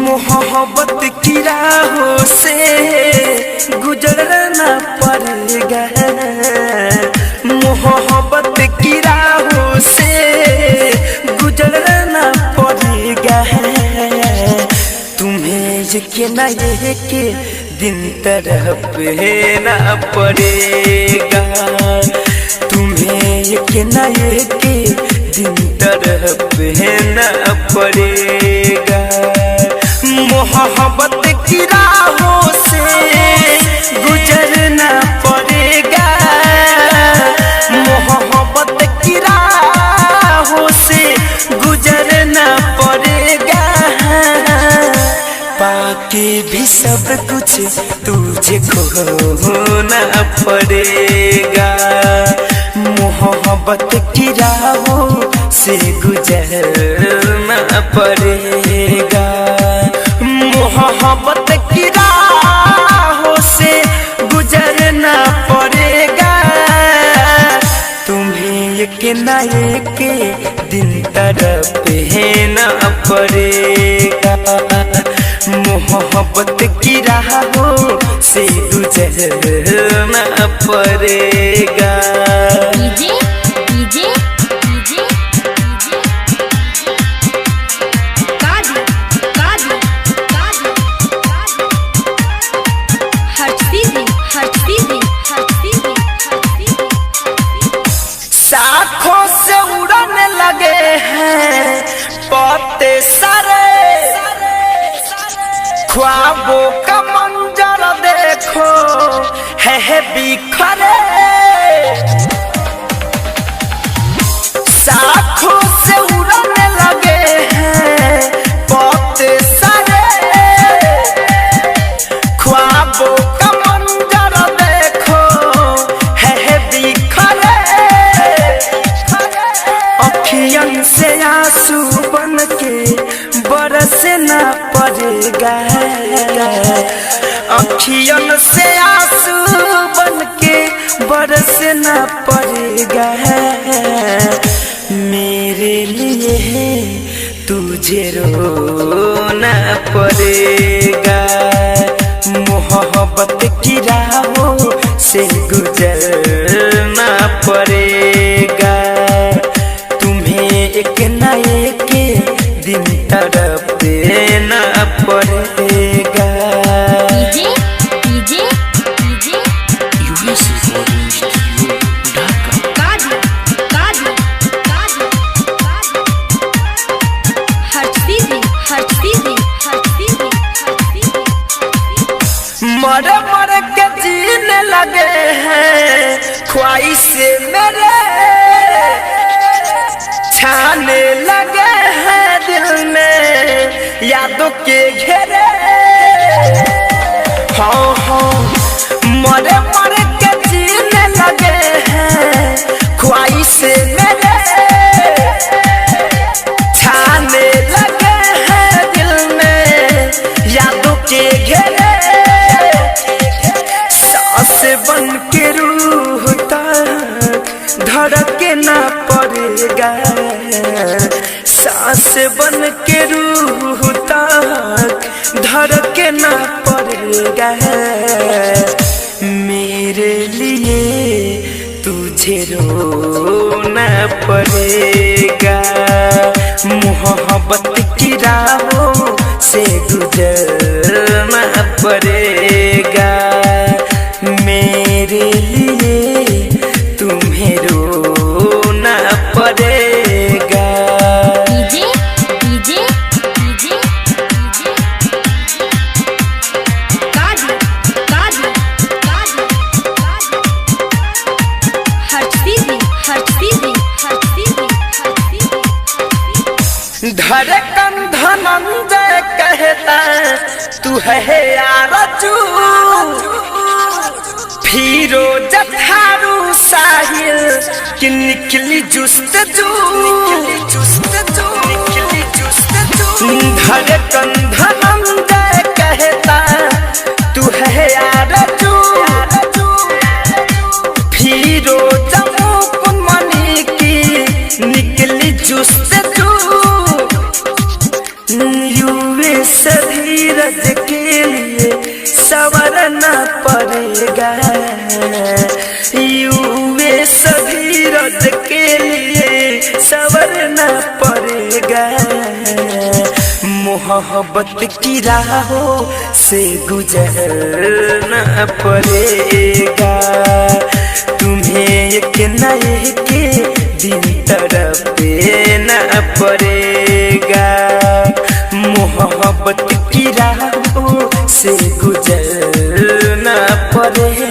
मोहब्बत की राहों से गुजरना पड़ेगा, मोहब्बत की राहों से गुजरना पड़ेगा। तुम्हें यकीन ये के दिन तड़पना पड़ेगा, तुम्हें यकीन ये के दिन तड़पना पड़ेगा। मोहब्बत की राहों से गुजरना पड़ेगा, मोहब्बत की राहों से गुजरना पड़ेगा। बाकी भी सब कुछ तुझे खोना पड़ेगा, मोहब्बत की राहों से गुजरना पड़ेगा, मोहब्बत की राहों से गुजरना पड़ेगा। तुम्हें यकीन के दिन तड़पना पड़ेगा, मोहब्बत की राहों से गुजरना पड़ेगा। साखों से उड़ने लगे हैं पत्ते सारे, ख्वाबों का मंजर देखो है बिखरे। साखों से उड़ने लगे हैं पत्ते सारे, ख्वाबों का मंजर देखो है बिखरे। अखियन से आंसू बन के बरसना पड़ेगा, अखियन से आंसू बन के बरसना पड़ेगा। मेरे लिए तुझे रोना पड़ेगा, मोहब्बत की राहों से गुजरना पड़ेगा। एक न एक दिन तड़पना पड़ेगा। मर मर के जीने लगे हैं ख्वाहिशे मेरे, छाने लगे हैं दिल में यादों के घेरे। हाँ हाँ मरे मरे के जीने लगे हैं ख्वाहिशे मेरे, छाने लगे हैं दिल में यादों के घेरे। सांस बन के रूह तक धड़कना पड़ेगा, सांस बन के रूह तक धड़कना पड़ेगा। मेरे लिए तुझे रोना पड़ेगा, मोहब्बत की राहों से गुजरना पड़ेगा। मेरे लिए तुम्हें रोना पड़ेगा। धड़कन धनंजय कहता तू है आरज़ू, फिरोज थारू साहिल कि निकली जुस्तजू। धड़कन धनंजय से धीरज के लिए संवरना पड़ेगा, युवे से धीरज के लिए संवरना पड़ेगा। मोहब्बत की राहों से गुजरना पड़ेगा, तुम्हें एक न एक दिन तड़पना पड़ेगा। मोहब्बत की राहों से गुजरना पड़ेगा।